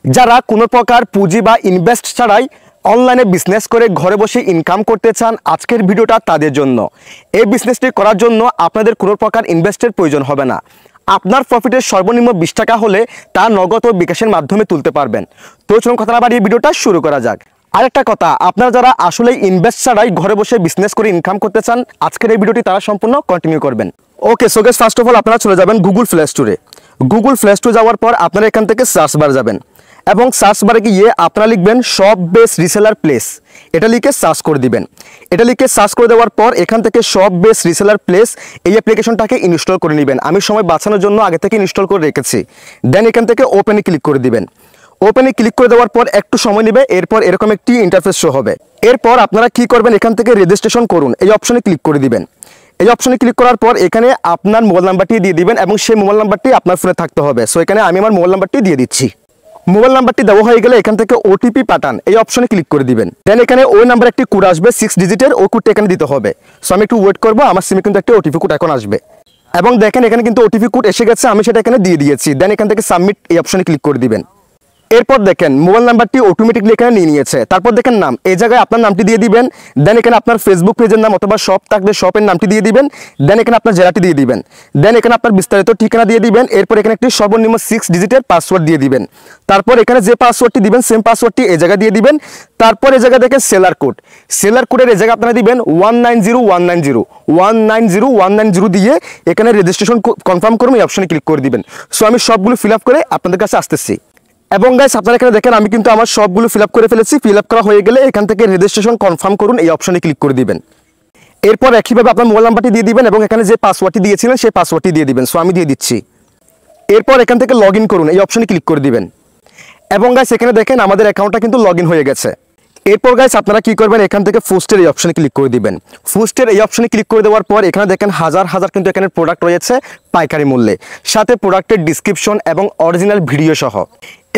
যারা কোনো প্রকার পুঁজি বা ইনভেস্ট ছাড়াই অনলাইনে বিজনেস করে ঘরে বসে ইনকাম করতে চান, আজকের ভিডিওটা তাদের জন্য। এই বিজনেসটি করার জন্য আপনাদের কোনো প্রকার ইনভেস্টের প্রয়োজন হবে না। আপনার প্রফিটের সর্বনিম্ন 20 টাকা হলে তা নগদ ও বিকাশের মাধ্যমে তুলতে পারবেন। তো চলুন কথা না বাড়িয়ে ভিডিওটা শুরু করা যাক। আরেকটা কথা, আপনারা যারা আসলে ইনভেস্ট ছাড়াই ঘরে বসে বিজনেস করে ইনকাম করতে চান, আজকের এই ভিডিওটি তারা সম্পূর্ণ কন্টিনিউ করবেন। Okay, so guys, first of all আপনারা চলে যাবেন গুগল প্লে স্টোরে। গুগল প্লে স্টোরে যাওয়ার পর আপনারা এখান থেকে সার্চ বার যাবেন এবং সার্চ বারে গিয়ে আপনারা লিখবেন শপ বেস রিসেলার প্লেস। এটা লিখে সার্চ করে দিবেন। এটা লিখে সার্চ করে দেওয়ার পর এখান থেকে শপ বেস রিসেলার প্লেস এই অ্যাপ্লিকেশনটাকে ইনস্টল করে নেবেন। আমি সময় বাঁচানোর জন্য আগে থেকে ইনস্টল করে রেখেছি। দেন এখান থেকে ওপেনে ক্লিক করে দিবেন। ওপেনে ক্লিক করে দেওয়ার পর একটু সময় নেবে, এরপর এরকম একটি ইন্টারফেস শো হবে। এরপর আপনারা কি করবেন, এখান থেকে রেজিস্ট্রেশন করুন এই অপশনে ক্লিক করে দিবেন। এই অপশনে ক্লিক করার পর এখানে আপনার মোবাইল নাম্বারটি দিয়ে দিবেন এবং সেই মোবাইল নাম্বারটি আপনার ফোনে থাকতে হবে। সো এখানে আমি আমার মোবাইল নাম্বারটি দিয়ে দিচ্ছি। মোবাইল নাম্বারটি দেওয়া হয়ে গেলে এখান থেকে ওটিপি পাঠান এই অপশনে ক্লিক করে দিবেন। দেন এখানে ওই নাম্বার একটি কোড আসবে 6 ডিজিটের, ওই কোডটা এখানে দিতে হবে। সো আমি একটু ওয়েট করবো, আমার সিমে কিন্তু একটা ওটিপি কোড এখন আসবে এবং দেখেন এখানে কিন্তু ওটিপি কোড এসে গেছে, আমি সেটা এখানে দিয়ে দিয়েছি। দেন এখান থেকে সাবমিট এই অপশনে ক্লিক করে দিবেন। এরপর দেখেন মোবাইল নাম্বারটি অটোমেটিকলি এখানে নিয়ে নিয়েছে। তারপর দেখেন নাম, এই জায়গায় আপনার নামটি দিয়ে দিবেন। দেন এখানে আপনার ফেসবুক পেজের নাম অথবা শপ থাকলে শপের নামটি দিয়ে দিবেন। দেন এখানে আপনার জেলাটি দিয়ে দিবেন। দেন এখানে আপনার বিস্তারিত ঠিকানা দিয়ে দিবেন। এরপর এখানে একটি সর্বনিম্ন 6 ডিজিটের পাসওয়ার্ড দিয়ে দিবেন। তারপর এখানে যে পাসওয়ার্ডটি দিবেন সেম পাসওয়ার্ডটি এই জায়গায় দিয়ে দিবেন। তারপর এই জায়গায় দেখেন সেলার কোড, সেলার কোডের এই জায়গায় আপনারা দিবেন 190190 দিয়ে এখানে রেজিস্ট্রেশন কনফার্ম করুন এই অপশনে ক্লিক করে দিবেন। সো আমি সবগুলো ফিল আপ করে আপনাদের কাছে আসতেছি। এবং গাইস আপনারা এখানে দেখেন আমি কিন্তু আমার সবগুলো ফিল আপ করে ফেলেছি। ফিল আপ করা হয়ে গেলে এখান থেকে রেজিস্ট্রেশন কনফার্ম করুন এই অপশনে ক্লিক করে দিবেন। এরপর একইভাবে আপনার মোবাইল নাম্বারটি দিয়ে দিবেন এবং এখানে যে পাসওয়ার্ডটি দিয়েছিলেন সেই পাসওয়ার্ডটি দিয়ে দিবেন। সো আমি দিয়ে দিচ্ছি। এরপর এখান থেকে লগ ইন করুন এই অপশনে ক্লিক করে দিবেন। এবং গাইস এখানে দেখেন আমাদের অ্যাকাউন্টটা কিন্তু লগ ইন হয়ে গেছে। এরপর গাইস আপনারা কি করবেন, এখান থেকে ফুস্টের এই অপশনে ক্লিক করে দিবেন। ফুস্টের এই অপশনে ক্লিক করে দেওয়ার পর এখানে দেখেন হাজার হাজার কিন্তু এখানে প্রোডাক্ট রয়েছে পাইকারি মূল্যে, সাথে প্রোডাক্টের ডিসক্রিপশন এবং অরিজিনাল ভিডিও সহ।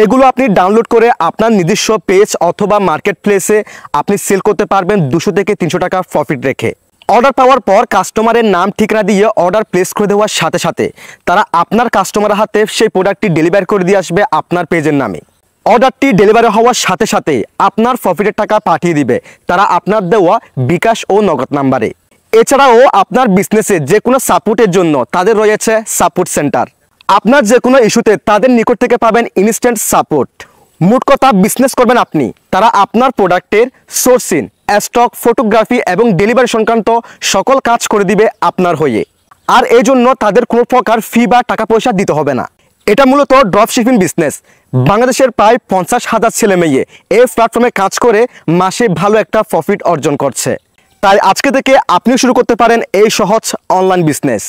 এগুলো আপনি ডাউনলোড করে আপনার নিজস্ব পেজ অথবা মার্কেট প্লেসে আপনি সেল করতে পারবেন 200 থেকে 300 টাকা প্রফিট রেখে। অর্ডার পাওয়ার পর কাস্টমারের নাম ঠিকানা দিয়ে অর্ডার প্লেস করে দেওয়ার সাথে সাথে তারা আপনার কাস্টমারের হাতে সেই প্রোডাক্টটি ডেলিভারি করে দিয়ে আসবে আপনার পেজের নামে। অর্ডারটি ডেলিভারি হওয়ার সাথে সাথে আপনার প্রফিটের টাকা পাঠিয়ে দিবে তারা আপনার দেওয়া বিকাশ ও নগদ নাম্বারে। এছাড়াও আপনার বিজনেসে যে কোনো সাপোর্টের জন্য তাদের রয়েছে সাপোর্ট সেন্টার। আপনার যে কোনো ইস্যুতে তাদের নিকট থেকে পাবেন ইনস্ট্যান্ট সাপোর্ট। মোট কথা বিজনেস করবেন আপনি, তারা আপনার প্রোডাক্টের সোর্সিং, স্টক, ফটোগ্রাফি এবং ডেলিভারি সংক্রান্ত সকল কাজ করে দিবে আপনার হয়ে। আর এই জন্য তাদের কোনো প্রকার ফি বা টাকা পয়সা দিতে হবে না। এটা মূলত ড্রপ শিপিং বিজনেস। বাংলাদেশের প্রায় 50,000 ছেলে মেয়ে এই প্ল্যাটফর্মে কাজ করে মাসে ভালো একটা প্রফিট অর্জন করছে। তাই আজকে থেকে আপনি শুরু করতে পারেন এই সহজ অনলাইন বিজনেস।